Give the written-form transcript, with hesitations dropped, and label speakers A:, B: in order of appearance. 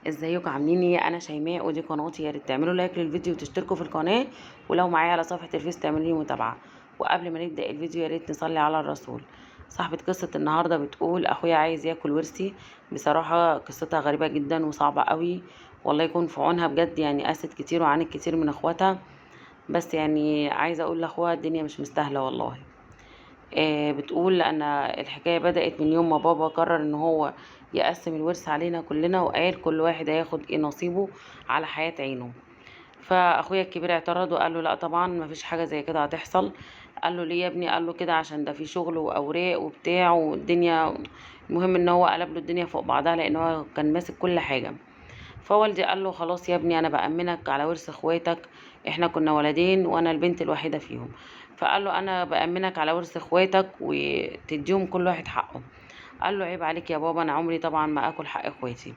A: ازيكم عاملين ايه؟ انا شيماء ودي قناتي. يا ريت تعملوا لايك للفيديو وتشتركوا في القناه، ولو معايا على صفحه الفيس تعملوا لي متابعه. وقبل ما نبدا الفيديو يا ريت نصلي على الرسول. صاحبه قصه النهارده بتقول اخويا عايز ياكل ورثي. بصراحه قصتها غريبه جدا وصعبه قوي، والله يكون في عونها بجد. يعني قست كتير وعانت كتير من اخواتها، بس يعني عايزه اقول لاخوها الدنيا مش مستاهله والله. بتقول أن الحكاية بدأت من يوم ما بابا قرر إن هو يقسم الورث علينا كلنا، وقال كل واحد هياخد ايه نصيبه على حياة عينه. فأخويا الكبير اعترض وقال له لا طبعا مفيش حاجة زي كده هتحصل. قال له ليه يا ابني؟ قال له كده عشان ده في شغل وأوراق وبتاع والدنيا. المهم إن هو قلب له الدنيا فوق بعضها لأن هو كان ماسك كل حاجة. فوالدي قال له خلاص يا ابني انا بأمنك على ورث اخواتك. احنا كنا ولدين وانا البنت الوحيدة فيهم. فقال له انا بأمنك على ورث اخواتك وتديهم كل واحد حقه. قال له عيب عليك يا بابا، انا عمري طبعا ما اكل حق اخواتي.